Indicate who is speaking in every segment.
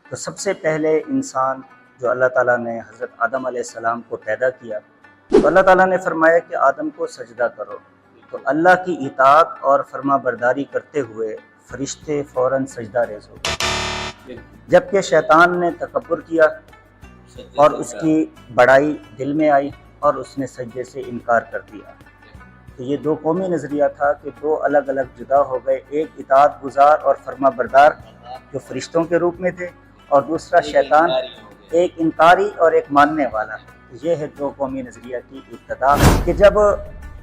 Speaker 1: تو سب سے پہلے انسان جو اللہ تعالیٰ نے حضرت آدم علیہ السلام کو پیدا کیا، تو اللہ تعالیٰ نے فرمایا کہ آدم کو سجدہ کرو، تو اللہ کی اطاعت اور فرما برداری کرتے ہوئے فرشتے فوراً سجدہ ریز ہو گئے، جبکہ شیطان نے تکبر کیا اور اس کی بڑائی دل میں آئی اور اس نے سجدے سے انکار کر دیا۔ تو یہ دو قومی نظریہ تھا کہ دو الگ الگ جدا ہو گئے، ایک اطاعت گزار اور فرما بردار جو فرشتوں کے روپ میں تھے، اور دوسرا شیطان ایک انکاری اور ایک ماننے والا۔ یہ ہے دو قومی نظریہ کی ابتدا۔ کہ جب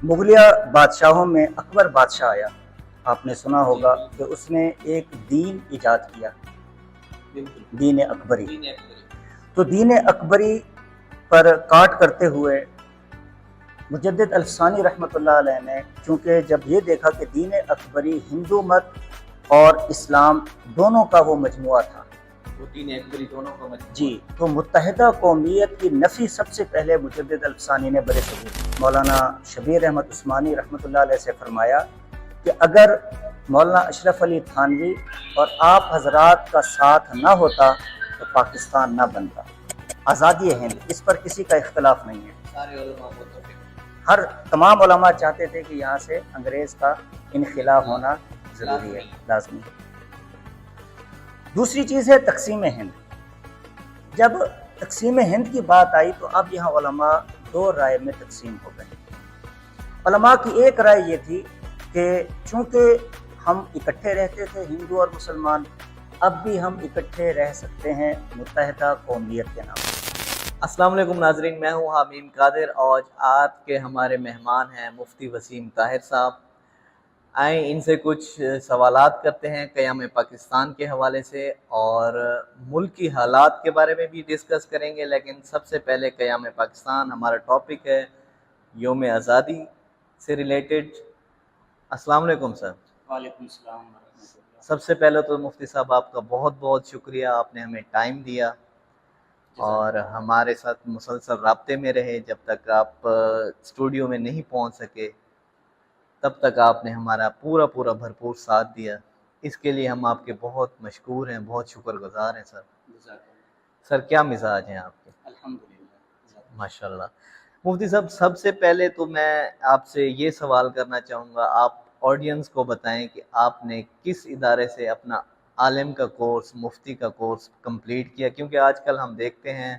Speaker 1: مغلیہ بادشاہوں میں اکبر بادشاہ آیا، آپ نے سنا ہوگا کہ اس نے ایک دین ایجاد کیا، دین اکبری۔ تو دین اکبری پر کاٹ کرتے ہوئے مجدد الفسانی رحمۃ اللہ علیہ نے، چونکہ جب یہ دیکھا کہ دین اکبری ہندو مت اور اسلام دونوں کا وہ مجموعہ تھا،
Speaker 2: دین اکبری دونوں کا مجموعہ
Speaker 1: جی، تو متحدہ قومیت کی نفی سب سے پہلے مجدد الفسانی نے برے صغیر مولانا شبیر احمد عثمانی رحمۃ اللہ علیہ سے فرمایا کہ اگر مولانا اشرف علی تھانوی اور آپ حضرات کا ساتھ نہ ہوتا تو پاکستان نہ بنتا۔ آزادی ہند، اس پر کسی کا اختلاف نہیں ہے۔
Speaker 2: سارے علماء متفق۔
Speaker 1: تمام علماء چاہتے تھے کہ یہاں سے انگریز کا انخلا ہونا ضروری ہے، لازمی ہے۔ دوسری چیز ہے تقسیم ہند۔ جب تقسیم ہند کی بات آئی تو اب یہاں علماء دو رائے میں تقسیم ہو گئے۔ علماء کی ایک رائے یہ تھی کہ چونکہ ہم اکٹھے رہتے تھے ہندو اور مسلمان، اب بھی ہم اکٹھے رہ سکتے ہیں متحدہ قومیت کے نام۔
Speaker 2: السلام علیکم ناظرین، میں ہوں حمیم قادر اور آج کے ہمارے مہمان ہیں مفتی وسیم طاہر صاحب۔ آئیں ان سے کچھ سوالات کرتے ہیں قیام پاکستان کے حوالے سے، اور ملک کی حالات کے بارے میں بھی ڈسکس کریں گے، لیکن سب سے پہلے قیام پاکستان ہمارا ٹاپک ہے، یوم آزادی سے ریلیٹڈ۔ السلام علیکم سر۔
Speaker 1: وعلیکم السلام ورحمۃ اللہ۔
Speaker 2: سب سے پہلے تو مفتی صاحب آپ کا بہت بہت شکریہ، آپ نے ہمیں ٹائم دیا اور ہمارے ساتھ مسلسل رابطے میں رہے۔ جب تک آپ اسٹوڈیو میں نہیں پہنچ سکے تب تک آپ نے ہمارا پورا بھرپور ساتھ دیا، اس کے لیے ہم آپ کے بہت مشکور ہیں، بہت شکر گزار ہیں سر۔ سر کیا مزاج ہیں آپ کے؟
Speaker 1: الحمدللہ،
Speaker 2: ماشاءاللہ۔ مفتی صاحب، سب سے پہلے تو میں آپ سے یہ سوال کرنا چاہوں گا، آپ آڈینس کو بتائیں کہ آپ نے کس ادارے سے اپنا عالم کا کورس، مفتی کا کورس کمپلیٹ کیا؟ کیونکہ آج کل ہم دیکھتے ہیں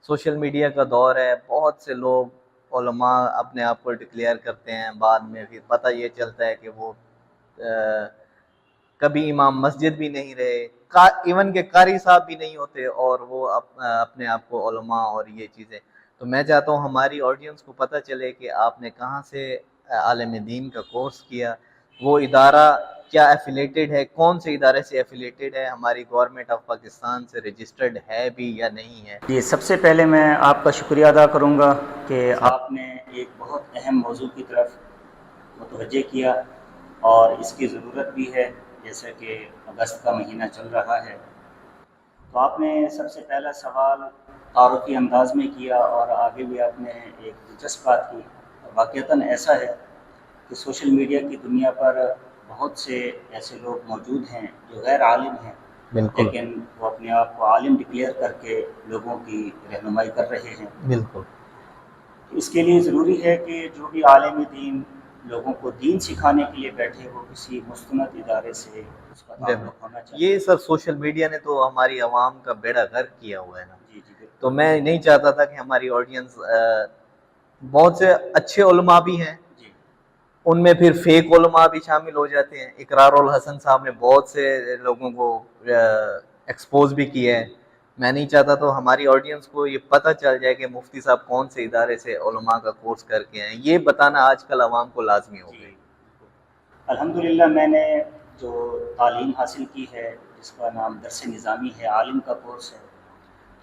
Speaker 2: سوشل میڈیا کا دور ہے، بہت سے لوگ علماء اپنے آپ کو ڈکلیئر کرتے ہیں، بعد میں پھر پتہ یہ چلتا ہے کہ وہ کبھی امام مسجد بھی نہیں رہے، ایون کہ قاری صاحب بھی نہیں ہوتے، اور وہ اپنے آپ کو علماء اور یہ چیزیں۔ تو میں چاہتا ہوں ہماری آڈینس کو پتہ چلے کہ آپ نے کہاں سے عالم دین کا کورس کیا، وہ ادارہ کیا ایفیلیٹڈ ہے، کون سے ادارے سے ایفیلیٹڈ ہے، ہماری گورنمنٹ آف پاکستان سے رجسٹرڈ ہے بھی یا نہیں ہے؟
Speaker 1: جی، سب سے پہلے میں آپ کا شکریہ ادا کروں گا کہ آپ نے ایک بہت اہم موضوع کی طرف متوجہ کیا، اور اس کی ضرورت بھی ہے، جیسا کہ اگست کا مہینہ چل رہا ہے۔ تو آپ نے سب سے پہلا سوال تعارفی انداز میں کیا، اور آگے بھی آپ نے ایک دلچسپ بات کی۔ واقعتاً ایسا ہے کہ سوشل میڈیا کی دنیا پر بہت سے ایسے لوگ موجود ہیں جو غیر عالم ہیں،
Speaker 2: بالکل،
Speaker 1: لیکن وہ اپنے آپ کو عالم ڈکلیئر کر کے لوگوں کی رہنمائی کر رہے ہیں۔
Speaker 2: بالکل۔
Speaker 1: اس کے لیے ضروری ہے کہ جو بھی عالم دین لوگوں کو دین سکھانے کے لیے بیٹھے، وہ کسی مستند ادارے سے اس کا تعلق ہونا چاہیے۔
Speaker 2: یہ سر سوشل میڈیا نے تو ہماری عوام کا بیڑا غرق کیا ہوا ہے نا۔
Speaker 1: جی جی بالکل۔
Speaker 2: تو میں نہیں چاہتا تھا کہ ہماری آڈینس، بہت سے اچھے علماء بھی ہیں،
Speaker 1: جی
Speaker 2: ان میں پھر فیک علماء بھی شامل ہو جاتے ہیں۔ اقرار الحسن صاحب نے بہت سے لوگوں کو ایکسپوز بھی کیا ہے۔ میں نہیں چاہتا تو ہماری آڈینس کو یہ پتہ چل جائے کہ مفتی صاحب کون سے ادارے سے علماء کا کورس کر کے ہیں، یہ بتانا آج کل عوام کو لازمی ہو گئی۔
Speaker 1: الحمدللہ، میں نے جو تعلیم حاصل کی ہے، جس کا نام درس نظامی ہے، عالم کا کورس ہے،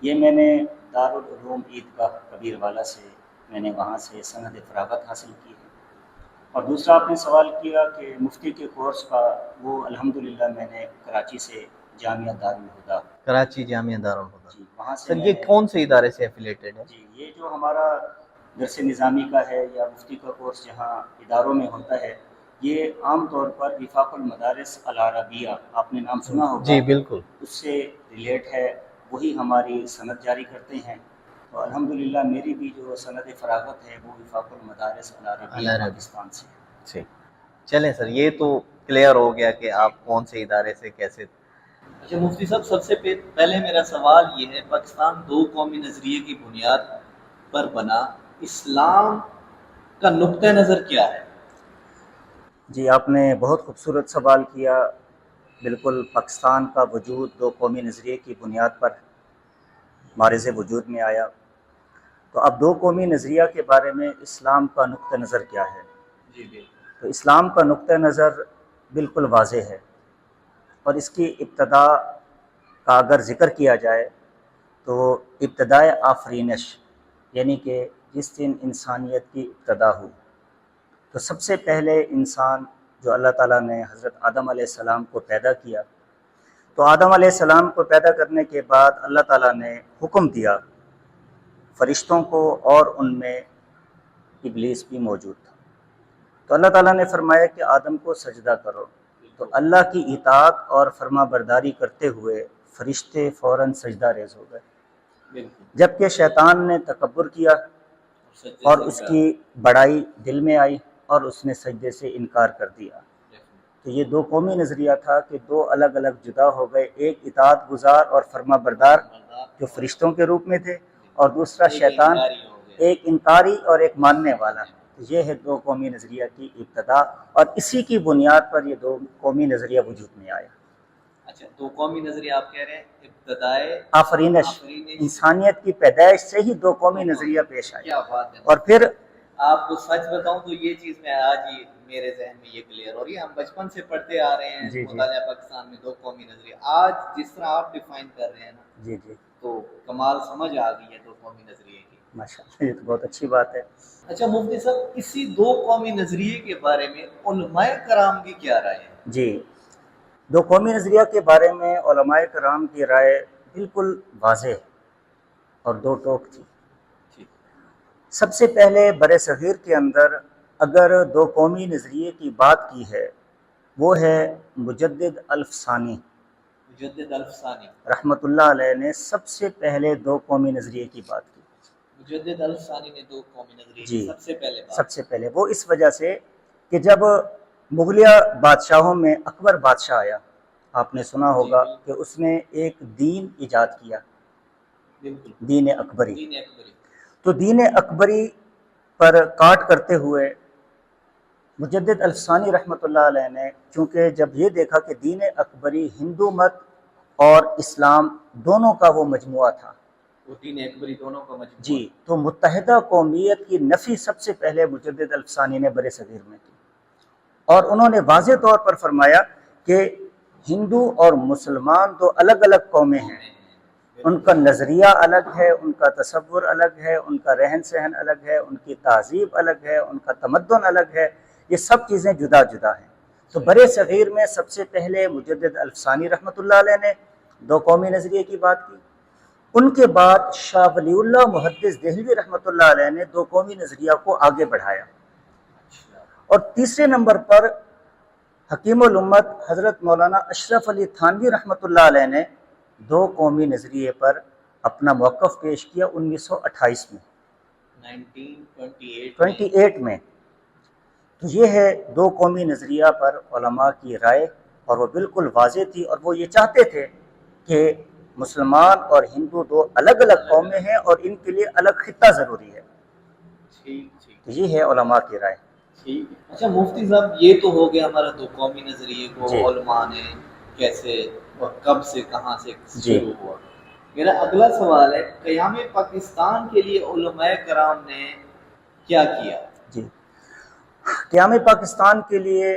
Speaker 1: یہ میں نے دارالعلوم عیدگاہ کبیر والا سے، میں نے وہاں سے سند فراغت حاصل کی ہے۔ اور دوسرا آپ نے سوال کیا کہ مفتی کے کورس کا، وہ الحمدللہ میں نے کراچی سے جامعہ دارالہدیٰ،
Speaker 2: کراچی جامعہ دارالہدیٰ،
Speaker 1: جی وہاں سے
Speaker 2: سر
Speaker 1: میں
Speaker 2: یہ
Speaker 1: نے،
Speaker 2: کون سے ادارے سے ایفیلیٹڈ ہے؟
Speaker 1: جی یہ جو ہمارا درس نظامی کا ہے یا مفتی کا کورس جہاں اداروں میں ہوتا ہے، یہ عام طور پر وفاق المدارس العربیہ آپ نے نام سنا ہوگا،
Speaker 2: جی بالکل،
Speaker 1: اس سے ریلیٹ ہے، وہی ہماری سند جاری کرتے ہیں۔ تو الحمدللہ میری بھی جو سند فراغت ہے وہ وفاق المدارس العربیہ پاکستان سے ہے۔
Speaker 2: ٹھیک، چلیں سر، یہ تو کلیئر ہو گیا کہ آپ کون سے ادارے سے کیسے۔ اچھا مفتی صاحب، سب سے پہلے میرا سوال یہ ہے، پاکستان دو قومی نظریے کی بنیاد پر بنا، اسلام کا نقطہ نظر کیا ہے؟
Speaker 1: جی آپ نے بہت خوبصورت سوال کیا۔ بالکل، پاکستان کا وجود دو قومی نظریے کی بنیاد پر معرض وجود میں آیا۔ تو اب دو قومی نظریہ کے بارے میں اسلام کا نقطہ نظر کیا ہے؟
Speaker 2: جی بالکل،
Speaker 1: تو اسلام کا نقطہ نظر بالکل واضح ہے، اور اس کی ابتدا کا اگر ذکر کیا جائے تو ابتدائے آفرینش، یعنی کہ جس دن انسانیت کی ابتدا ہوئی، تو سب سے پہلے انسان جو اللہ تعالیٰ نے حضرت آدم علیہ السلام کو پیدا کیا، تو آدم علیہ السلام کو پیدا کرنے کے بعد اللہ تعالیٰ نے حکم دیا فرشتوں کو، اور ان میں ابلیس بھی موجود تھا۔ تو اللہ تعالیٰ نے فرمایا کہ آدم کو سجدہ کرو، تو اللہ کی اطاعت اور فرما برداری کرتے ہوئے فرشتے فوراً سجدہ ریز ہو گئے، جبکہ شیطان نے تکبر کیا اور اس کی بڑائی دل میں آئی اور اس نے سجدے سے انکار کر دیا۔ تو یہ دو قومی نظریہ تھا کہ دو الگ الگ جدا ہو گئے، ایک اطاعت گزار اور فرما بردار جو فرشتوں کے روپ میں تھے، اور دوسرا شیطان، ایک انکاری اور ایک ماننے والا۔ یہ ہے دو قومی نظریہ کی ابتدا، اور اسی کی بنیاد پر یہ دو قومی نظریہ وجود میں آیا۔
Speaker 2: اچھا، دو قومی نظریہ آپ کہہ رہے ہیں ابتدائے
Speaker 1: آفرینش، انسانیت کی پیدائش سے ہی دو قومی نظریہ پیش آیا۔
Speaker 2: کیا بات ہے!
Speaker 1: اور پھر
Speaker 2: آپ کو سچ بتاؤں تو یہ چیز میں آج ہی میرے ذہن میں یہ کلیئر ہو رہی ہے، ہم بچپن سے پڑھتے آ رہے ہیں مطالعہ پاکستان میں دو قومی نظریہ، آج جس طرح آپ ڈیفائن کر رہے ہیں نا،
Speaker 1: جی جی
Speaker 2: تو کمال سمجھ آ گئی ہے دو قومی نظریے کی۔
Speaker 1: ماشاءاللہ، یہ تو بہت اچھی بات ہے۔
Speaker 2: اچھا مفتی صاحب، اسی دو قومی نظریے کے بارے میں علماء کرام کی کیا رائے ہے؟
Speaker 1: جی، دو قومی نظریہ کے بارے میں علماء کرام کی رائے بالکل واضح اور دو ٹوک تھی۔ سب سے پہلے بر صغیر کے اندر اگر دو قومی نظریے کی بات کی ہے، وہ ہے مجدد الفسانی
Speaker 2: مجدد الفسانی
Speaker 1: رحمۃ اللہ علیہ نے سب سے پہلے دو قومی نظریے کی بات کی۔
Speaker 2: مجدد الفسانی نے دو قومی نظریے
Speaker 1: جی،
Speaker 2: کی سب
Speaker 1: سے پہلے وہ اس وجہ سے کہ جب مغلیہ بادشاہوں میں اکبر بادشاہ آیا، آپ نے سنا ہوگا کہ اس نے ایک دین ایجاد کیا، دین اکبری۔ تو دین اکبری پر کاٹ کرتے ہوئے مجدد الفسانی رحمۃ اللہ علیہ نے، چونکہ جب یہ دیکھا کہ دین اکبری ہندو مت اور اسلام دونوں کا وہ مجموعہ تھا،
Speaker 2: وہ دین اکبری دونوں کا مجموعہ،
Speaker 1: جی، تو متحدہ قومیت کی نفی سب سے پہلے مجدد الفسانی نے بر صغیر میں کی، اور انہوں نے واضح طور پر فرمایا کہ ہندو اور مسلمان دو الگ الگ قومیں ہیں، ان کا نظریہ الگ ہے، ان کا تصور الگ ہے، ان کا رہن سہن الگ ہے، ان کی تہذیب الگ ہے، ان کا تمدن الگ ہے، یہ سب چیزیں جدا جدا ہیں۔ تو بر صغیر میں سب سے پہلے مجدد الفسانی رحمۃ اللہ علیہ نے دو قومی نظریے کی بات کی، ان کے بعد شاہ ولی اللہ محدث دہلوی رحمۃ اللہ علیہ نے دو قومی نظریہ کو آگے بڑھایا، اور تیسرے نمبر پر حکیم الامت حضرت مولانا اشرف علی تھانوی رحمۃ اللہ علیہ نے دو قومی نظریے پر اپنا موقف پیش کیا 1928 میں، 1928 میں۔ تو یہ ہے دو قومی نظریہ پر علماء کی رائے، اور وہ بالکل واضح تھی، اور وہ یہ چاہتے تھے کہ مسلمان اور ہندو دو الگ الگ قومیں ہیں اور ان کے لیے الگ خطہ ضروری ہے۔ تو یہ ہے علماء کی رائے۔
Speaker 2: اچھا مفتی صاحب، یہ تو ہو گیا ہمارا دو قومی نظریے کو علماء نے کیسے اور کب سے کہاں سے شروع ہوا۔ میرا اگلا سوال ہے، قیام پاکستان کے لیے علماء کرام نے کیا کیا؟
Speaker 1: جی، قیام پاکستان کے لیے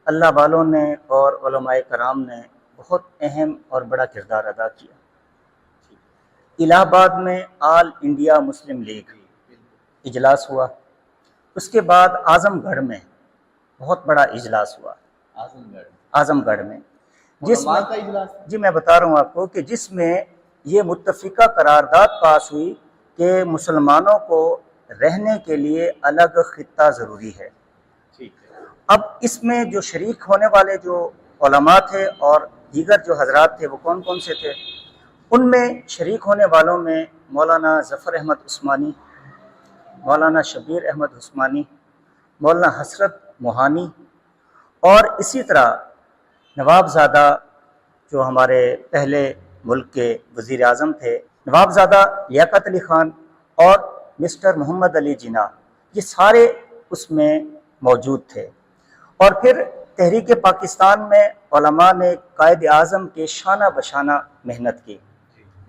Speaker 1: اللہ والوں نے اور علماء کرام نے بہت اہم اور بڑا کردار ادا کیا۔ الہ آباد میں آل انڈیا مسلم لیگ اجلاس ہوا، اس کے بعد اعظم گڑھ میں بہت بڑا اجلاس ہوا، اعظم گڑھ میں، جس میں جی میں بتا رہا ہوں آپ کو کہ جس میں یہ متفقہ قرارداد پاس ہوئی کہ مسلمانوں کو رہنے کے لیے الگ خطہ ضروری ہے۔ اب اس میں جو شریک ہونے والے جو علماء تھے اور دیگر جو حضرات تھے وہ کون کون سے تھے؟ ان میں شریک ہونے والوں میں مولانا ظفر احمد عثمانی، مولانا شبیر احمد عثمانی، مولانا حسرت موہانی، اور اسی طرح نواب زادہ جو ہمارے پہلے ملک کے وزیر اعظم تھے، نواب زادہ لیاقت علی خان اور مسٹر محمد علی جناح، یہ سارے اس میں موجود تھے۔ اور پھر تحریک پاکستان میں علماء نے قائد اعظم کے شانہ بشانہ محنت کی۔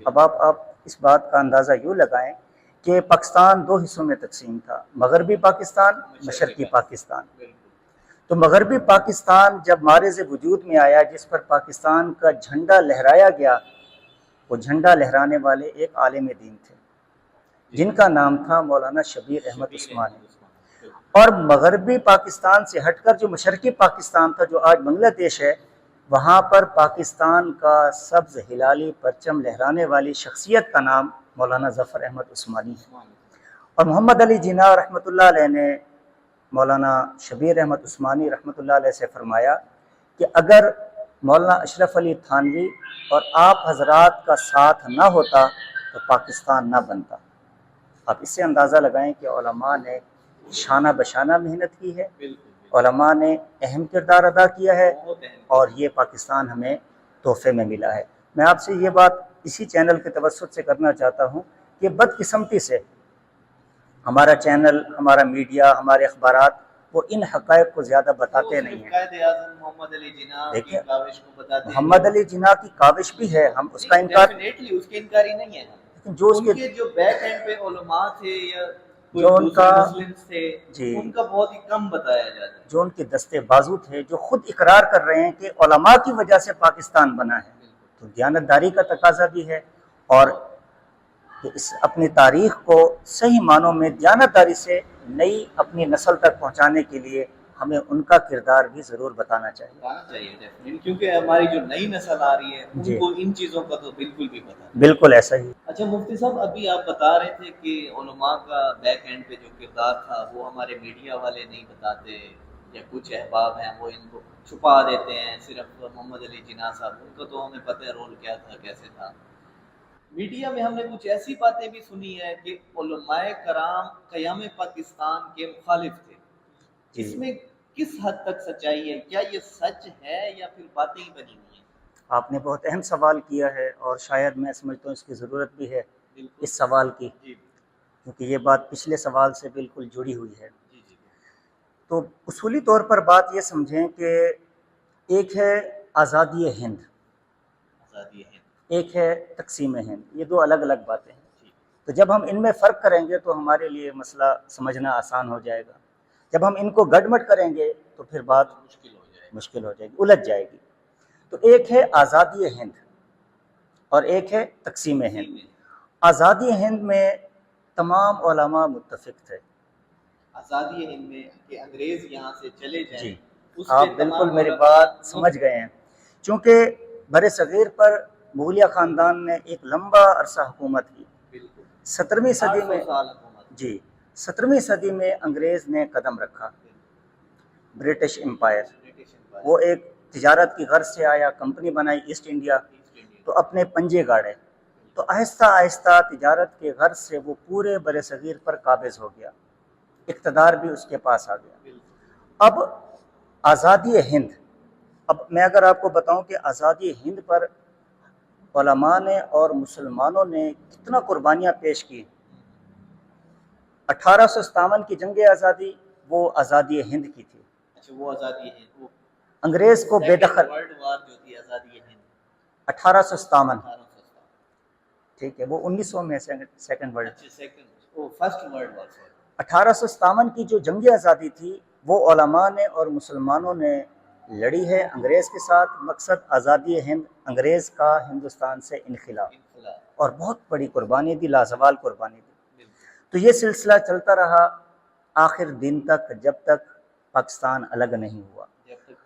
Speaker 1: اب آپ اس بات کا اندازہ یوں لگائیں کہ پاکستان دو حصوں میں تقسیم تھا، مغربی پاکستان، مشرقی پاکستان۔ تو مغربی پاکستان جب معرض وجود میں آیا، جس پر پاکستان کا جھنڈا لہرایا گیا، وہ جھنڈا لہرانے والے ایک عالم دین تھے جن کا نام تھا مولانا شبیر احمد عثمانی۔ اور مغربی پاکستان سے ہٹ کر جو مشرقی پاکستان تھا، جو آج بنگلہ دیش ہے، وہاں پر پاکستان کا سبز ہلالی پرچم لہرانے والی شخصیت کا نام مولانا ظفر احمد عثمانی ہے۔ اور محمد علی جناح رحمۃ اللہ علیہ نے مولانا شبیر احمد عثمانی رحمۃ اللہ علیہ سے فرمایا کہ اگر مولانا اشرف علی تھانوی اور آپ حضرات کا ساتھ نہ ہوتا تو پاکستان نہ بنتا۔ آپ اس سے اندازہ لگائیں کہ علماء نے شانہ بشانہ محنت کی ہے، علماء نے اہم کردار ادا کیا ہے، اور یہ پاکستان ہمیں تحفے میں ملا ہے۔ میں آپ سے یہ بات اسی چینل کے توسط سے کرنا چاہتا ہوں کہ بدقسمتی سے ہمارا چینل، ہمارا میڈیا، ہمارے اخبارات وہ ان حقائق کو زیادہ بتاتے نہیں ہیں۔
Speaker 2: قائد اعظم محمد علی جناح کی کاوش کو بتاتے ہیں۔
Speaker 1: محمد علی جناح کی کاوش بھی ہے، ہم اس کا انکار،
Speaker 2: ڈیفینیٹلی اس کے انکاری نہیں ہے،
Speaker 1: لیکن جو اس
Speaker 2: ان کے جو بیک اینڈ پہ علماء تھے یا
Speaker 1: جو ان کا
Speaker 2: مسلمز تھے، ان کا بہت ہی کم بتایا جاتا ہے۔
Speaker 1: جو ان کے دستے بازو تھے، جو خود اقرار کر رہے ہیں کہ علماء کی وجہ سے پاکستان بنا ہے، تو دیانتداری کا تقاضا بھی ہے، اور اس اپنی تاریخ کو صحیح معنوں میں دیانتداری سے نئی اپنی نسل تک پہنچانے کے لیے ہمیں ان کا کردار بھی ضرور بتانا چاہیے،
Speaker 2: کیونکہ ہماری جو نئی نسل آ رہی ہے ان کو ان چیزوں کا تو بالکل بھی پتہ نہیں۔
Speaker 1: بالکل ایسا ہی۔
Speaker 2: اچھا مفتی صاحب، ابھی آپ بتا رہے تھے کہ علماء کا بیک اینڈ پہ جو کردار تھا وہ ہمارے میڈیا والے نہیں بتاتے، یا کچھ احباب ہیں وہ ان کو چھپا دیتے ہیں، صرف محمد علی جناح صاحب، ان کا تو ہمیں پتہ ہے رول کیا تھا، کیسے تھا۔ میڈیا میں ہم نے کچھ ایسی باتیں بھی سنی ہے کہ علماء کرام قیام پاکستان کے مخالف تھے، اس میں کس حد تک سچائی ہے؟ کیا یہ سچ ہے یا پھر باتیں ہی بنی ہوئی ہیں؟
Speaker 1: آپ نے بہت اہم سوال کیا ہے، اور شاید میں سمجھتا ہوں اس کی ضرورت بھی ہے اس سوال کی، کیونکہ یہ بات پچھلے سوال سے بالکل جڑی ہوئی ہے۔ تو اصولی طور پر بات یہ سمجھیں کہ ایک ہے آزادی ہند، ایک ہے تقسیم ہند، یہ دو الگ الگ باتیں ہیں۔ تو جب ہم ان میں فرق کریں گے تو ہمارے لیے مسئلہ سمجھنا آسان ہو جائے گا، جب ہم ان کو گڑمٹ کریں گے تو پھر بات مشکل ہو جائے گی، الجھ جائے گی۔ تو ایک ہے آزادی ہند اور ایک ہے تقسیم ہند۔ آزادی ہند میں تمام علماء متفق تھے،
Speaker 2: آزادی ہند میں کہ انگریز یہاں سے چلے جائیں۔
Speaker 1: جی، آپ بالکل میری بات سمجھ گئے ہیں، چونکہ بر صغیر پر مغلیہ خاندان نے ایک لمبا عرصہ حکومت کی۔ 17ویں صدی میں، جی 17ویں صدی میں انگریز نے قدم رکھا، برٹش امپائر، وہ ایک تجارت کی غرض سے آیا، کمپنی بنائی ایسٹ انڈیا، تو اپنے پنجے گاڑے، تو آہستہ آہستہ تجارت کے غرض سے وہ پورے بر صغیر پر قابض ہو گیا، اقتدار بھی اس کے پاس آ گیا۔ اب آزادی ہند، اب میں اگر آپ کو بتاؤں کہ آزادی ہند پر علماء نے اور مسلمانوں نے کتنا قربانیاں پیش کی۔ 1857 کی جنگ آزادی وہ آزادی ہند کی تھی۔
Speaker 2: اچھا، وہ آزادی ہند، وہ
Speaker 1: انگریز کو بے دخل،
Speaker 2: ورلڈ وار جو تھی آزادی ہند
Speaker 1: 1857، ٹھیک ہے، وہ 1900 میں second world,
Speaker 2: first world war.
Speaker 1: 1857 کی جو جنگ آزادی تھی وہ علماء نے اور مسلمانوں نے لڑی ہے انگریز کے ساتھ۔ مقصد آزادی ہند، انگریز کا ہندوستان سے انخلا، اور بہت بڑی قربانی دی، لازوال قربانی دی۔ تو یہ سلسلہ چلتا رہا آخر دن تک، جب تک پاکستان الگ نہیں ہوا،
Speaker 2: جب تک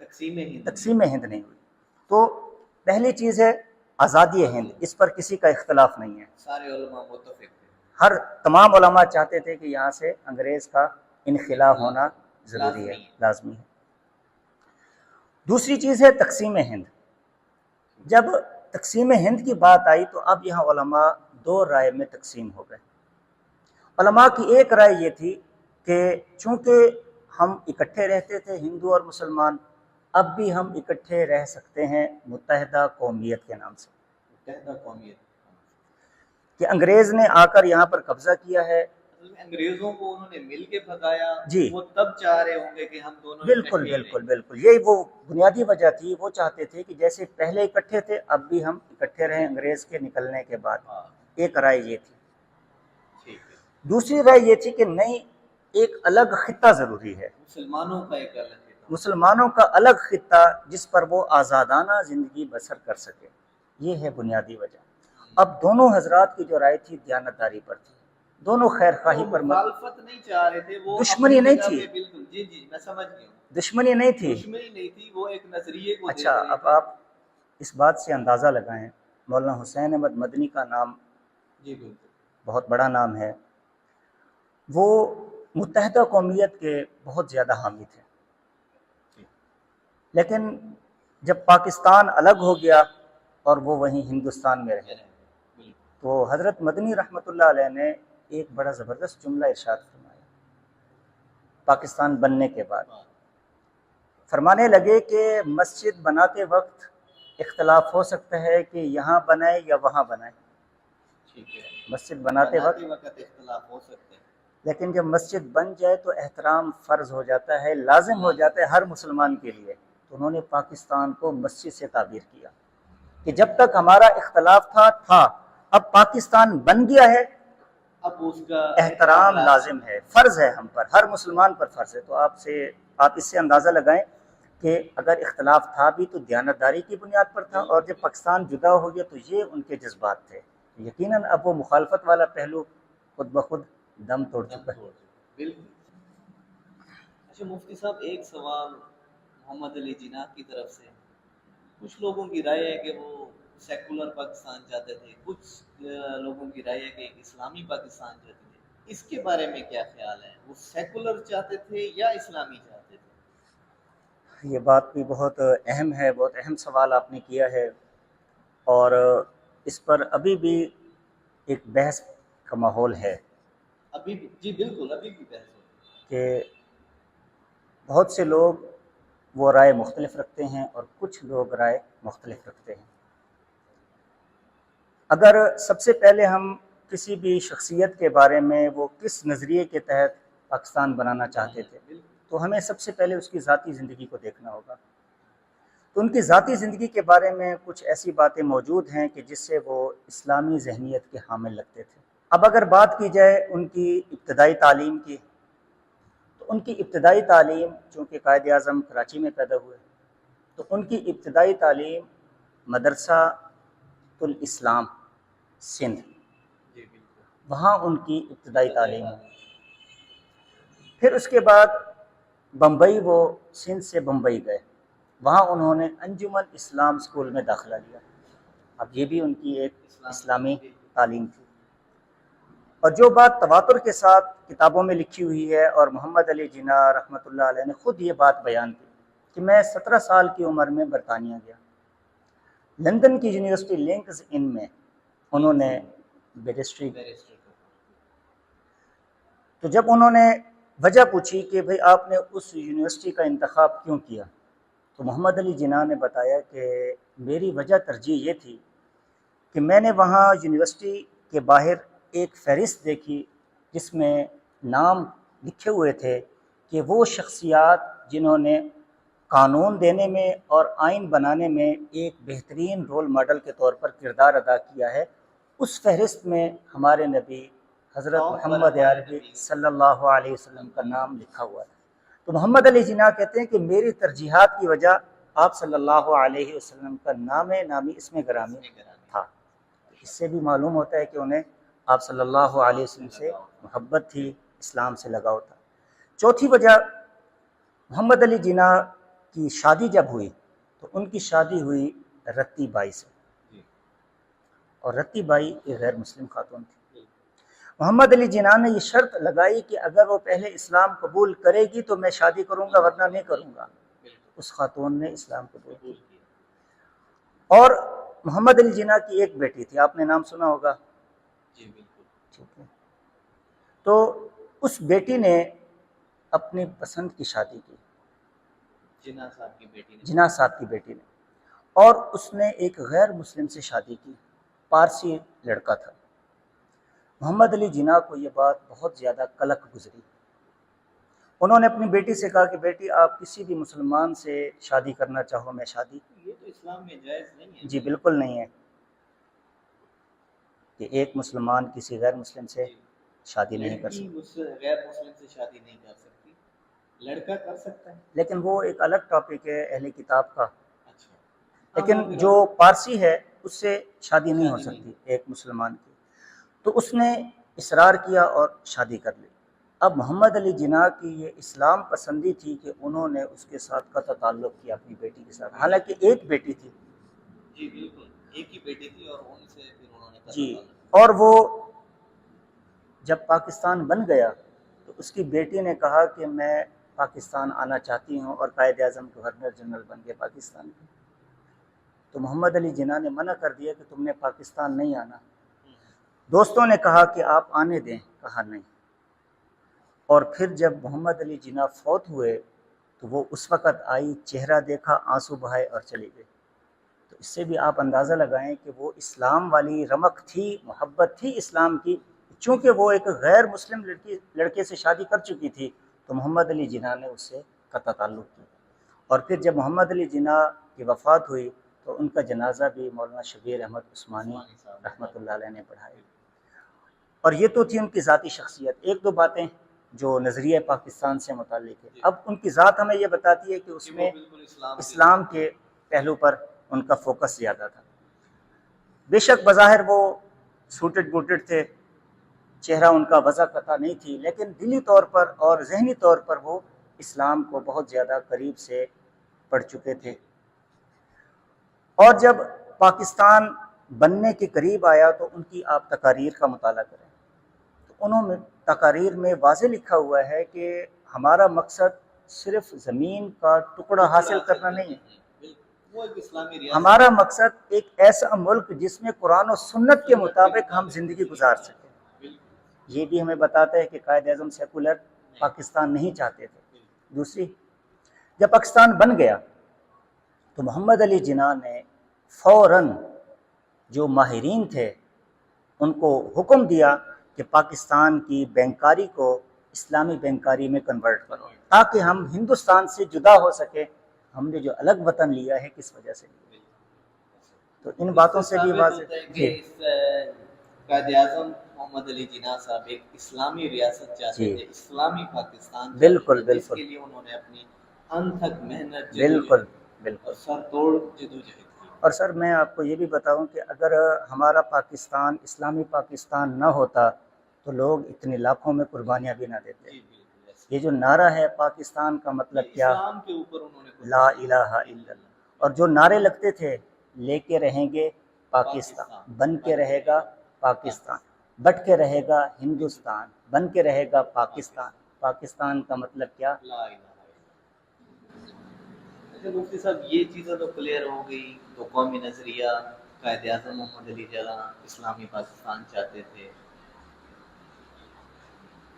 Speaker 1: تقسیم ہند نہیں ہوئی۔ تو پہلی چیز ہے آزادی ہند، اس پر کسی کا اختلاف نہیں ہے،
Speaker 2: سارے علماء متفق تھے،
Speaker 1: تمام علماء چاہتے تھے کہ یہاں سے انگریز کا انخلا ہونا ضروری ہے، لازمی ہے۔ دوسری چیز ہے تقسیم ہند. جب تقسیم ہند کی بات آئی تو اب یہاں علماء دو رائے میں تقسیم ہو گئے. علماء کی ایک رائے یہ تھی کہ چونکہ ہم اکٹھے رہتے تھے ہندو اور مسلمان، اب بھی ہم اکٹھے رہ سکتے ہیں متحدہ قومیت کے نام سے.
Speaker 2: متحدہ قومیت
Speaker 1: کہ انگریز نے آ کر یہاں پر قبضہ کیا ہے.
Speaker 2: انگریزوں کو انہوں نے مل کے بھگایا.
Speaker 1: جی
Speaker 2: وہ تب چاہ رہے ہوں گے کہ ہم دونوں
Speaker 1: بالکل بالکل بالکل یہی وہ بنیادی وجہ تھی. وہ چاہتے تھے کہ جیسے پہلے اکٹھے تھے اب بھی ہم اکٹھے رہیں انگریز کے نکلنے کے بعد. ایک رائے یہ تھی. دوسری رائے یہ تھی کہ نہیں، ایک الگ خطہ ضروری ہے،
Speaker 2: مسلمانوں کا ایک الگ خطہ،
Speaker 1: مسلمانوں کا الگ خطہ جس پر وہ آزادانہ زندگی بسر کر سکے. یہ ہے بنیادی وجہ. اب دونوں حضرات کی جو رائے تھی دیانتداری پر تھی، دونوں خیر خواہی پر
Speaker 2: مخالفت نہیں چاہ رہے تھے. وہ
Speaker 1: دشمنی نہیں تھی.
Speaker 2: بالکل جی میں سمجھ گیا ہوں.
Speaker 1: دشمنی نہیں تھی.
Speaker 2: دشمنی نہیں تھی، وہ ایک نظریے کو.
Speaker 1: اچھا اب آپ اس بات سے اندازہ لگائیں، مولانا حسین احمد مدنی کا نام
Speaker 2: جی بالکل
Speaker 1: بہت بڑا نام ہے. وہ متحدہ قومیت کے بہت زیادہ حامی تھے، لیکن جب پاکستان الگ ہو گیا اور وہ وہیں ہندوستان میں رہے تو حضرت مدنی رحمۃ اللہ علیہ نے ایک بڑا زبردست جملہ ارشاد فرمایا پاکستان بننے کے بعد. فرمانے لگے کہ مسجد بناتے وقت اختلاف ہو سکتا ہے کہ یہاں بنائے یا وہاں بنائے. مسجد بناتے وقت
Speaker 2: اختلاف ہو سکتے ہیں،
Speaker 1: لیکن جب مسجد بن جائے تو احترام فرض ہو جاتا ہے، لازم ہو جاتا ہے ہر مسلمان کے لیے. تو انہوں نے پاکستان کو مسجد سے تعبیر کیا کہ جب تک ہمارا اختلاف تھا اب پاکستان بن گیا ہے،
Speaker 2: اب اس کا
Speaker 1: احترام لازم ہے، فرض ہے ہم پر، ہر مسلمان پر فرض ہے. تو آپ اس سے اندازہ لگائیں کہ اگر اختلاف تھا بھی تو دیانتداری کی بنیاد پر تھا، اور جب پاکستان جدا ہو گیا تو یہ ان کے جذبات تھے. یقیناً اب وہ مخالفت والا پہلو خود بخود دم توڑ چکا ہے.
Speaker 2: بالکل. اچھا مفتی صاحب، ایک سوال محمد علی جناح کی طرف سے. کچھ لوگوں کی رائے ہے کہ وہ سیکولر پاکستان چاہتے تھے، کچھ لوگوں کی رائے ہے کہ ایک اسلامی پاکستان چاہتے تھے. اس کے بارے میں کیا خیال ہے؟ وہ سیکولر چاہتے تھے یا اسلامی چاہتے تھے؟
Speaker 1: یہ بات بھی بہت اہم ہے، بہت اہم سوال آپ نے کیا ہے، اور اس پر ابھی بھی ایک بحث کا ماحول ہے.
Speaker 2: ابھی بھی جی بالکل ابھی بھی بحث ہے
Speaker 1: کہ بہت سے لوگ وہ رائے مختلف رکھتے ہیں اور کچھ لوگ رائے مختلف رکھتے ہیں. اگر سب سے پہلے ہم کسی بھی شخصیت کے بارے میں وہ کس نظریے کے تحت پاکستان بنانا چاہتے تھے تو ہمیں سب سے پہلے اس کی ذاتی زندگی کو دیکھنا ہوگا. تو ان کی ذاتی زندگی کے بارے میں کچھ ایسی باتیں موجود ہیں کہ جس سے وہ اسلامی ذہنیت کے حامل لگتے تھے. اب اگر بات کی جائے ان کی ابتدائی تعلیم کی، تو ان کی ابتدائی تعلیم، چونکہ قائد اعظم کراچی میں پیدا ہوئے، تو ان کی ابتدائی تعلیم مدرسہ الاسلام سندھ، وہاں ان کی ابتدائی تعلیم ہوئی. پھر اس کے بعد بمبئی، وہ سندھ سے بمبئی گئے، وہاں انہوں نے انجمن اسلام اسکول میں داخلہ لیا. اب یہ بھی ان کی ایک اسلامی تعلیم تھی. اور جو بات تواتر کے ساتھ کتابوں میں لکھی ہوئی ہے، اور محمد علی جناح رحمۃ اللہ علیہ نے خود یہ بات بیان کی کہ میں 17 سال کی عمر میں برطانیہ گیا، لندن کی یونیورسٹی لنکز ان میں انہوں نے بیرسٹری. تو جب انہوں نے وجہ پوچھی کہ بھئی آپ نے اس یونیورسٹی کا انتخاب کیوں کیا، تو محمد علی جناح نے بتایا کہ میری وجہ ترجیح یہ تھی کہ میں نے وہاں یونیورسٹی کے باہر ایک فہرست دیکھی جس میں نام لکھے ہوئے تھے کہ وہ شخصیات جنہوں نے قانون دینے میں اور آئین بنانے میں ایک بہترین رول ماڈل کے طور پر کردار ادا کیا ہے، اس فہرست میں ہمارے نبی حضرت محمد عربی صلی اللہ علیہ وسلم کا نام لکھا ہوا تھا. تو محمد علی جناح کہتے ہیں کہ میری ترجیحات کی وجہ آپ صلی اللہ علیہ وسلم کا نام نامی اس میں گرامی تھا. اس سے بھی معلوم ہوتا ہے کہ انہیں آپ صلی اللہ علیہ وسلم سے محبت تھی، اسلام سے لگاؤ تھا. چوتھی وجہ، محمد علی جناح کی شادی جب ہوئی تو ان کی شادی ہوئی رتی بائی سے، اور رتی بائی ایک غیر مسلم خاتون تھی. محمد علی جناح نے یہ شرط لگائی کہ اگر وہ پہلے اسلام قبول کرے گی تو میں شادی کروں گا ورنہ نہیں کروں گا. اس خاتون نے اسلام قبول کیا۔ اور محمد علی جناح کی ایک بیٹی تھی، آپ نے نام سنا ہوگا،
Speaker 2: جی بالکل،
Speaker 1: ٹھیک ہے، تو اس بیٹی نے اپنی پسند کی شادی کی،
Speaker 2: جناح صاحب کی بیٹی نے،
Speaker 1: جناح صاحب کی بیٹی نے، اور اس نے ایک غیر مسلم سے شادی کی، پارسی لڑکا تھا۔ محمد علی جناح کو یہ بات بہت زیادہ کلک گزری۔ انہوں نے اپنی بیٹی سے کہا کہ بیٹی آپ کسی بھی مسلمان سے شادی کرنا چاہو، میں شادی،
Speaker 2: یہ تو اسلام میں جائز نہیں ہے۔
Speaker 1: جی بالکل نہیں ہے کہ ایک مسلمان کسی غیر مسلم سے شادی نہیں کر
Speaker 2: لڑکی
Speaker 1: سکتا،
Speaker 2: غیر مسلم سے شادی نہیں کر سکتی، لڑکا کر سکتا ہے۔
Speaker 1: لیکن وہ ایک الگ ٹاپک ہے اہل کتاب کا،
Speaker 2: اچھا،
Speaker 1: لیکن جو پارسی ہے اس سے شادی نہیں ہو سکتی ایک مسلمان کی۔ تو اس نے اصرار کیا اور شادی کر لی۔ اب محمد علی جناح کی یہ اسلام پسندی تھی کہ انہوں نے اس کے ساتھ قطع تعلق کیا اپنی بیٹی کے ساتھ، حالانکہ ایک بیٹی تھی،
Speaker 2: جی بالکل، ایک ہی بیٹی تھی اور ان سے پھر انہوں نے
Speaker 1: جی، اور وہ جب پاکستان بن گیا تو اس کی بیٹی نے کہا کہ میں پاکستان آنا چاہتی ہوں، اور قائد اعظم گورنر جنرل بن گئے پاکستان کے۔ تو محمد علی جناح نے منع کر دیا کہ تم نے پاکستان نہیں آنا۔ دوستوں نے کہا کہ آپ آنے دیں، کہا نہیں۔ اور پھر جب محمد علی جناح فوت ہوئے تو وہ اس وقت آئی، چہرہ دیکھا، آنسو بہائے اور چلی گئی۔ تو اس سے بھی آپ اندازہ لگائیں کہ وہ اسلام والی رمق تھی، محبت تھی اسلام کی، چونکہ وہ ایک غیر مسلم لڑکے سے شادی کر چکی تھی، تو محمد علی جناح نے اس سے قطع تعلق کیا۔ اور پھر جب محمد علی جناح کی وفات ہوئی تو ان کا جنازہ بھی مولانا شبیر احمد عثمانی رحمۃ اللہ علیہ نے پڑھائی۔ اور یہ تو تھی ان کی ذاتی شخصیت۔ ایک دو باتیں جو نظریہ پاکستان سے متعلق ہے، اب ان کی ذات ہمیں یہ بتاتی ہے کہ اس میں اسلام کے پہلو پر ان کا فوکس زیادہ تھا۔ بے شک بظاہر وہ سوٹڈ بوٹڈ تھے، چہرہ ان کا وضع قطع نہیں تھی، لیکن دلی طور پر اور ذہنی طور پر وہ اسلام کو بہت زیادہ قریب سے پڑھ چکے تھے۔ اور جب پاکستان بننے کے قریب آیا تو ان کی آپ تقاریر کا مطالعہ کریں تو انہوں نے تقاریر میں واضح لکھا ہوا ہے کہ ہمارا مقصد صرف زمین کا ٹکڑا حاصل کرنا نہیں ہے، ہمارا مقصد ایک ایسا ملک جس میں قرآن و سنت کے مطابق ہم زندگی گزار سکیں۔ یہ بھی ہمیں بتاتا ہے کہ قائد اعظم سیکولر پاکستان نہیں چاہتے تھے۔ دوسری، جب پاکستان بن گیا تو محمد علی جناح نے فوراً جو ماہرین تھے ان کو حکم دیا کہ پاکستان کی بینکاری کو اسلامی بینکاری میں کنورٹ کرو، تاکہ ہم ہندوستان سے جدا ہو سکے۔ ہم نے جو الگ وطن لیا ہے کس وجہ سے لیا؟ تو ان باتوں سے بھی واضح ہے کہ
Speaker 2: قائد اعظم محمد علی جناح صاحب ایک اسلامی ریاست چاہتے تھے، اسلامی پاکستان
Speaker 1: بالکل
Speaker 2: جس کے لیے انہوں نے اپنی انت تک محنت
Speaker 1: بالکل بالکل
Speaker 2: سر توڑ جدوجہد کی۔
Speaker 1: اور سر میں آپ کو یہ بھی بتاؤں کہ اگر ہمارا پاکستان اسلامی پاکستان نہ ہوتا تو لوگ اتنے لاکھوں میں قربانیاں بھی نہ دیتے۔ یہ جو نعرہ ہے پاکستان کا مطلب کیا؟
Speaker 2: اسلام کے اوپر انہوں نے
Speaker 1: لا الہ الا اللہ، اور جو نعرے لگتے تھے، لے کے رہیں گے پاکستان، بن کے رہے گا پاکستان، بٹ کے رہے گا ہندوستان، بن کے رہے گا پاکستان۔ پاکستان کا مطلب کیا؟
Speaker 2: لا الہ الا اللہ۔ اچھا مفتی صاحب، یہ چیزیں تو کلیئر ہو گئی، تو قومی نظریہ قائد اعظم محمد علی جناح اسلامی پاکستان چاہتے تھے،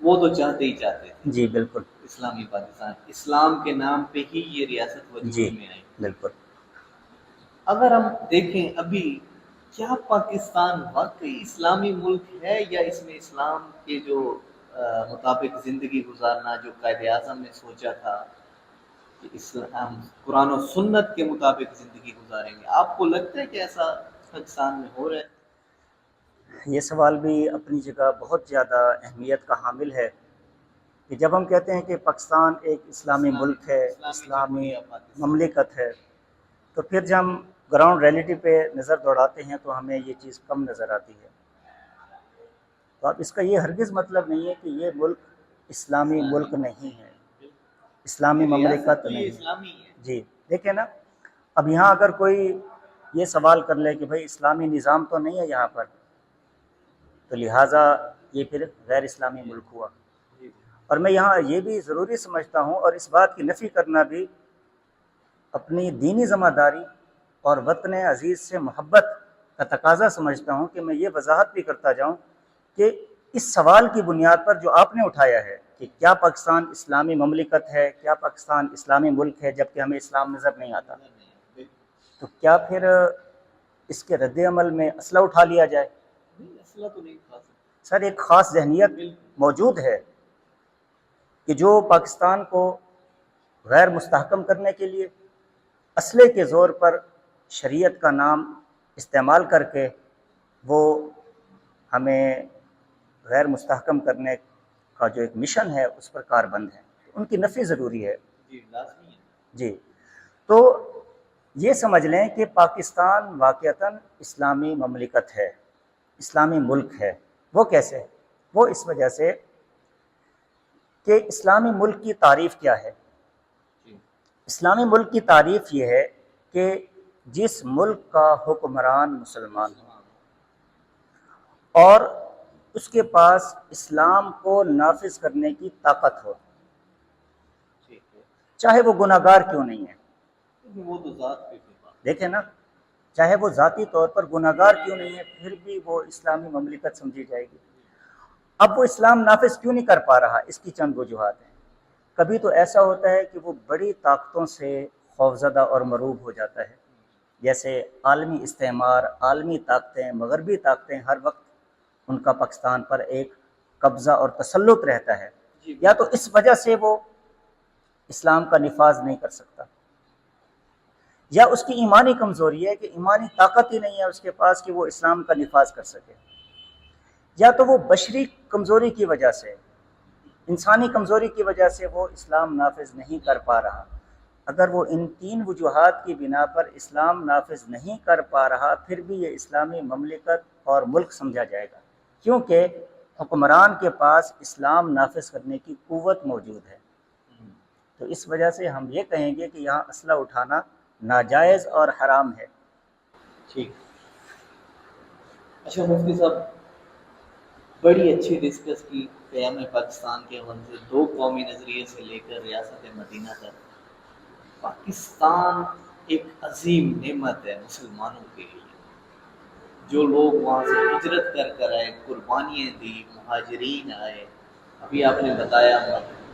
Speaker 2: وہ تو چاہتے ہی چاہتے تھے،
Speaker 1: جی بالکل،
Speaker 2: اسلامی پاکستان، اسلام کے نام پہ ہی یہ ریاست وجود
Speaker 1: جی
Speaker 2: میں آئی۔
Speaker 1: بالکل۔
Speaker 2: اگر ہم دیکھیں ابھی، کیا پاکستان واقعی اسلامی ملک ہے، یا اس میں اسلام کے جو مطابق زندگی گزارنا جو قائد اعظم نے سوچا تھا کہ اسلام قرآن و سنت کے مطابق زندگی گزاریں گے، آپ کو لگتا ہے کہ ایسا پاکستان میں ہو رہا ہے؟
Speaker 1: یہ سوال بھی اپنی جگہ بہت زیادہ اہمیت کا حامل ہے کہ جب ہم کہتے ہیں کہ پاکستان ایک اسلامی ملک ہے، اسلامی مملکت ہے، تو پھر جب ہم گراؤنڈ ریئلٹی پہ نظر دوڑاتے ہیں تو ہمیں یہ چیز کم نظر آتی ہے۔ تو اب اس کا یہ ہرگز مطلب نہیں ہے کہ یہ ملک اسلامی ملک نہیں ہے، اسلامی مملکت نہیں ہے۔ جی دیکھیں نا، اب یہاں اگر کوئی یہ سوال کر لے کہ بھائی اسلامی نظام تو نہیں ہے یہاں پر، تو لہٰذا یہ پھر غیر اسلامی ملک ہوا۔ اور میں یہاں یہ بھی ضروری سمجھتا ہوں، اور اس بات کی نفی کرنا بھی اپنی دینی ذمہ داری اور وطن عزیز سے محبت کا تقاضا سمجھتا ہوں کہ میں یہ وضاحت بھی کرتا جاؤں کہ اس سوال کی بنیاد پر جو آپ نے اٹھایا ہے کہ کیا پاکستان اسلامی مملکت ہے، کیا پاکستان اسلامی ملک ہے جبکہ ہمیں اسلام نظر نہیں آتا، تو کیا پھر اس کے رد عمل میں اسلحہ اٹھا لیا جائے؟
Speaker 2: اسلحہ تو نہیں کھا سکتے
Speaker 1: سر، ایک خاص ذہنیت موجود ہے کہ جو پاکستان کو غیر مستحکم کرنے کے لیے اسلحے کے زور پر شریعت کا نام استعمال کر کے وہ ہمیں غیر مستحکم کرنے کا جو ایک مشن ہے اس پر کاربند ہے، ان کی نفی ضروری ہے۔
Speaker 2: جی لازمی ہے۔
Speaker 1: جی، تو یہ سمجھ لیں کہ پاکستان واقعتاً اسلامی مملکت ہے، اسلامی ملک ہے۔ وہ کیسے؟ وہ اس وجہ سے کہ اسلامی ملک کی تعریف کیا ہے؟ اسلامی ملک کی تعریف یہ ہے کہ جس ملک کا حکمران مسلمان ہو اور اس کے پاس اسلام کو نافذ کرنے کی طاقت ہو، چاہے وہ گناہ گار کیوں نہیں ہے۔
Speaker 2: وہ تو ذات پہ بات۔
Speaker 1: دیکھیں نا، چاہے وہ ذاتی طور پر گناہ گار کیوں نہیں ہے، پھر بھی وہ اسلامی مملکت سمجھی جائے گی۔ اب وہ اسلام نافذ کیوں نہیں کر پا رہا، اس کی چند وجوہات ہیں۔ کبھی تو ایسا ہوتا ہے کہ وہ بڑی طاقتوں سے خوفزدہ اور مرعوب ہو جاتا ہے، جیسے عالمی استعمار، عالمی طاقتیں، مغربی طاقتیں، ہر وقت ان کا پاکستان پر ایک قبضہ اور تسلط رہتا ہے، یا تو اس وجہ سے وہ اسلام کا نفاذ نہیں کر سکتا، یا اس کی ایمانی کمزوری ہے کہ ایمانی طاقت ہی نہیں ہے اس کے پاس کہ وہ اسلام کا نفاذ کر سکے، یا تو وہ بشری کمزوری کی وجہ سے، انسانی کمزوری کی وجہ سے وہ اسلام نافذ نہیں کر پا رہا۔ اگر وہ ان تین وجوہات کی بنا پر اسلام نافذ نہیں کر پا رہا، پھر بھی یہ اسلامی مملکت اور ملک سمجھا جائے گا، کیونکہ حکمران کے پاس اسلام نافذ کرنے کی قوت موجود ہے۔ تو اس وجہ سے ہم یہ کہیں گے کہ یہاں اسلحہ اٹھانا ناجائز اور حرام ہے۔
Speaker 2: ٹھیک۔ اچھا مفتی صاحب، بڑی اچھی ڈسکس کی قیام پاکستان کے حوالے سے، دو قومی نظریے سے لے کر ریاست مدینہ تک۔ پاکستان ایک عظیم نعمت ہے مسلمانوں کے لیے۔ جو لوگ وہاں سے ہجرت کر کر آئے، قربانیاں دی، مہاجرین آئے، ابھی آپ نے بتایا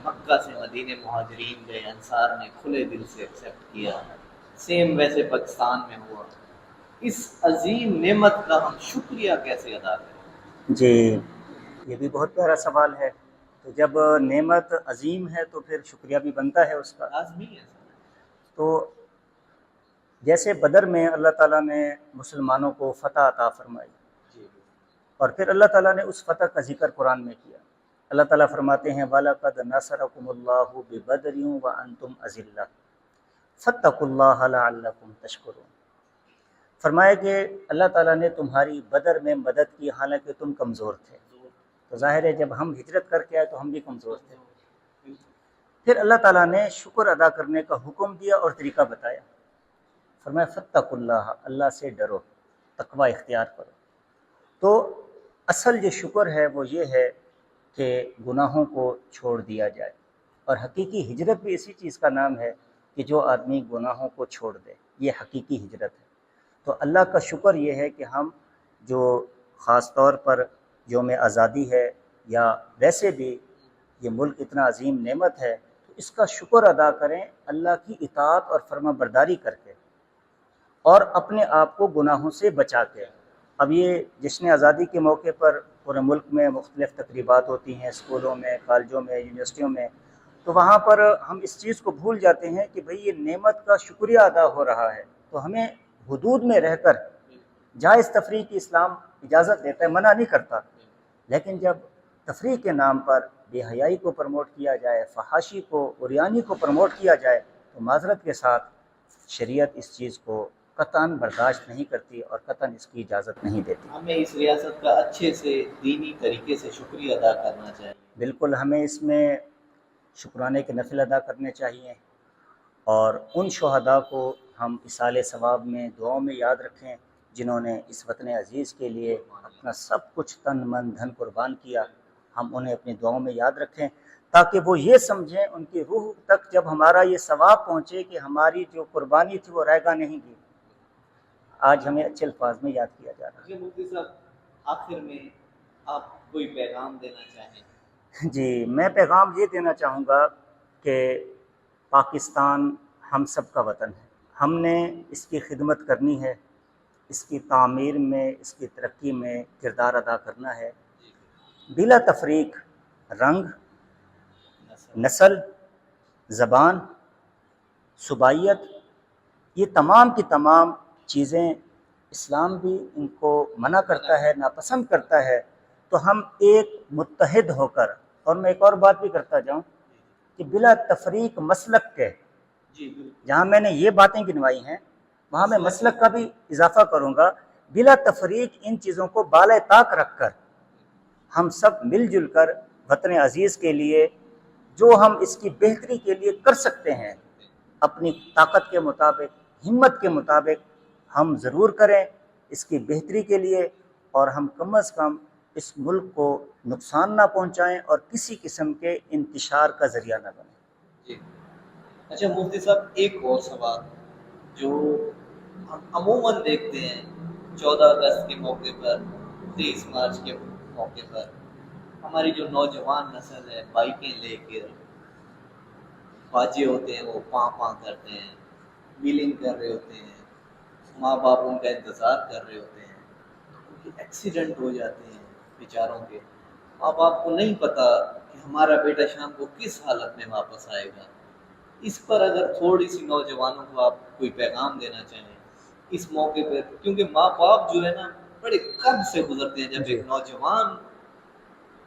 Speaker 2: مکہ سے مدینے مہاجرین گئے، انصار نے کھلے دل سے ایکسیپٹ کیا، سیم ویسے پاکستان میں ہوا۔ اس عظیم نعمت کا ہم شکریہ کیسے ادا کریں؟
Speaker 1: جی، یہ بھی بہت پیارا سوال ہے۔ تو جب نعمت عظیم ہے تو پھر شکریہ بھی بنتا ہے اس کا۔
Speaker 2: لازمی ہے۔
Speaker 1: تو جیسے بدر میں اللہ تعالیٰ نے مسلمانوں کو فتح عطا فرمائی، اور پھر اللہ تعالیٰ نے اس فتح کا ذکر قرآن میں کیا۔ اللہ تعالیٰ فرماتے ہیں وَلَقَدْ نَصَرَكُمُ اللَّهُ بِبَدْرٍ وَأَنْتُمْ أَذِلَّةٌ فَاتَّقُوا اللَّهَ لَعَلَّكُمْ تَشْكُرُونَ۔ فرمایا کہ اللہ تعالیٰ نے تمہاری بدر میں مدد کی حالانکہ تم کمزور تھے۔ تو ظاہر ہے جب ہم ہجرت کر کے آئے تو ہم بھی کمزور تھے۔ پھر اللہ تعالیٰ نے شکر ادا کرنے کا حکم دیا اور طریقہ بتایا۔ فرمایا فَاتَّقُوا اللَّهَ، اللہ سے ڈرو، تقوی اختیار کرو۔ تو اصل جو شکر ہے وہ یہ ہے کہ گناہوں کو چھوڑ دیا جائے، اور حقیقی ہجرت بھی اسی چیز کا نام ہے کہ جو آدمی گناہوں کو چھوڑ دے، یہ حقیقی ہجرت ہے۔ تو اللہ کا شکر یہ ہے کہ ہم جو خاص طور پر یوم آزادی ہے یا ویسے بھی یہ ملک اتنا عظیم نعمت ہے، تو اس کا شکر ادا کریں اللہ کی اطاعت اور فرما برداری کر کے، اور اپنے آپ کو گناہوں سے بچا کے۔ اب یہ جشن آزادی کے موقع پر پورے ملک میں مختلف تقریبات ہوتی ہیں، اسکولوں میں، کالجوں میں، یونیورسٹیوں میں، تو وہاں پر ہم اس چیز کو بھول جاتے ہیں کہ بھئی یہ نعمت کا شکریہ ادا ہو رہا ہے، تو ہمیں حدود میں رہ کر جائز تفریح کی اسلام اجازت دیتا ہے، منع نہیں کرتا، لیکن جب تفریح کے نام پر بے حیائی کو پروموٹ کیا جائے، فحاشی کو، عریانی کو پروموٹ کیا جائے، تو معذرت کے ساتھ شریعت اس چیز کو قطعاً برداشت نہیں کرتی اور قطعاً اس کی اجازت نہیں دیتی۔
Speaker 2: ہمیں اس ریاست کا اچھے سے دینی طریقے سے شکریہ ادا کرنا چاہیے۔
Speaker 1: بالکل، ہمیں اس میں شکرانے کے نفل ادا کرنے چاہیے، اور ان شہداء کو ہم اصال ثواب میں دعاؤں میں یاد رکھیں جنہوں نے اس وطن عزیز کے لیے اپنا سب کچھ تن من دھن قربان کیا۔ ہم انہیں اپنی دعاؤں میں یاد رکھیں تاکہ وہ یہ سمجھیں، ان کی روح تک جب ہمارا یہ ثواب پہنچے کہ ہماری جو قربانی تھی وہ رائے گاہ نہیں گئی۔ آج ہمیں اچھے الفاظ میں یاد کیا جا رہا
Speaker 2: جی مفتی صاحب، آخر میں آپ کوئی پیغام دینا چاہیں؟
Speaker 1: ہے۔ جی، میں پیغام یہ دینا چاہوں گا کہ پاکستان ہم سب کا وطن ہے، ہم نے اس کی خدمت کرنی ہے، اس کی تعمیر میں، اس کی ترقی میں کردار ادا کرنا ہے، بلا تفریق رنگ، نسل، زبان، صوبائیت، یہ تمام کی تمام چیزیں اسلام بھی ان کو منع کرتا ہے، ناپسند کرتا ہے۔ تو ہم ایک متحد ہو کر، اور میں ایک اور بات بھی کرتا جاؤں کہ بلا تفریق مسلک کے،
Speaker 2: جی بالکل،
Speaker 1: جہاں میں نے یہ باتیں گنوائی ہیں وہاں میں مسلک کا بھی اضافہ کروں گا، بلا تفریق ان چیزوں کو بالائے طاق رکھ کر ہم سب مل جل کر وطن عزیز کے لیے جو ہم اس کی بہتری کے لیے کر سکتے ہیں، اپنی طاقت کے مطابق، ہمت کے مطابق ہم ضرور کریں اس کی بہتری کے لیے، اور ہم کم از کم اس ملک کو نقصان نہ پہنچائیں اور کسی قسم کے انتشار کا ذریعہ نہ بنیں۔
Speaker 2: جی۔ اچھا مفتی صاحب، ایک اور سوال جو ہم عموماً دیکھتے ہیں 14 اگست کے موقع پر، 23 مارچ کے موقع پر ہماری جو نوجوان نسل ہے بائکیں لے کر باجے ہوتے ہیں وہ پاں پاں کرتے ہیں، ویلنگ کر رہے ہوتے ہیں، ماں باپ ان کا انتظار کر رہے ہوتے ہیں، ان کے ایکسیڈنٹ ہو جاتے ہیں بیچاروں کے، ماں باپ کو نہیں پتا کہ ہمارا بیٹا شام کو کس حالت میں واپس آئے گا۔ اس پر اگر تھوڑی سی نوجوانوں کو آپ کوئی پیغام دینا چاہیں اس موقع پہ، کیونکہ ماں باپ جو ہے نا بڑے قد سے گزرتے ہیں جب
Speaker 1: جی،
Speaker 2: ایک نوجوان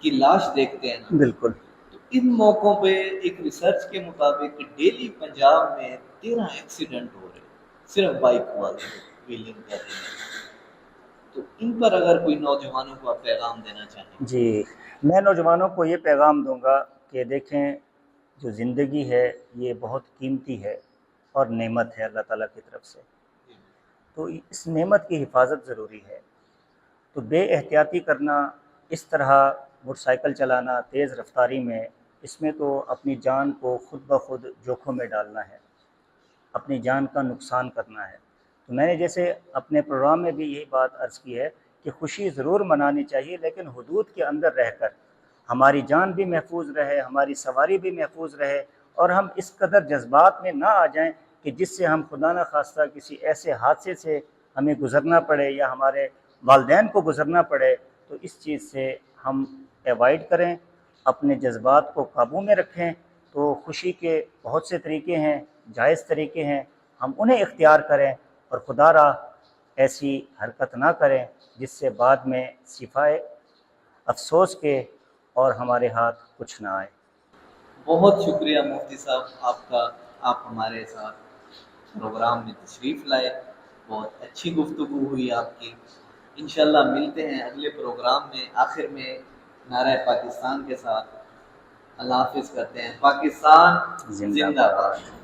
Speaker 2: کی لاش دیکھتے ہیں نا،
Speaker 1: بالکل،
Speaker 2: تو ان موقعوں پہ ایک ریسرچ کے مطابق ڈیلی پنجاب میں 13 ایکسیڈنٹ ہو رہے ہیں، صرف بائک والے ویلنگ کر رہے ہیں۔ تو ان پر اگر کوئی نوجوانوں کو آپ پیغام دینا چاہیں؟
Speaker 1: جی، میں نوجوانوں کو یہ پیغام دوں گا کہ دیکھیں، جو زندگی ہے یہ بہت قیمتی ہے اور نعمت ہے اللہ تعالیٰ کی طرف سے، تو اس نعمت کی حفاظت ضروری ہے۔ تو بے احتیاطی کرنا، اس طرح موٹر سائیکل چلانا تیز رفتاری میں، اس میں تو اپنی جان کو خود بخود جوکھوں میں ڈالنا ہے، اپنی جان کا نقصان کرنا ہے۔ تو میں نے جیسے اپنے پروگرام میں بھی یہی بات عرض کی ہے کہ خوشی ضرور منانی چاہیے، لیکن حدود کے اندر رہ کر، ہماری جان بھی محفوظ رہے، ہماری سواری بھی محفوظ رہے، اور ہم اس قدر جذبات میں نہ آ جائیں کہ جس سے ہم خدا نہ خواستہ کسی ایسے حادثے سے ہمیں گزرنا پڑے یا ہمارے والدین کو گزرنا پڑے۔ تو اس چیز سے ہم ایوائڈ کریں، اپنے جذبات کو قابو میں رکھیں۔ تو خوشی کے بہت سے طریقے ہیں، جائز طریقے ہیں، ہم انہیں اختیار کریں، اور خدا را ایسی حرکت نہ کریں جس سے بعد میں صفائے افسوس کے اور ہمارے ہاتھ کچھ نہ آئے۔
Speaker 2: بہت شکریہ مفتی صاحب آپ کا، آپ ہمارے ساتھ پروگرام میں تشریف لائے، بہت اچھی گفتگو ہوئی آپ کی۔ انشاءاللہ ملتے ہیں اگلے پروگرام میں۔ آخر میں نعرہ پاکستان کے ساتھ اللہ حافظ کرتے ہیں۔ پاکستان زندہ باد۔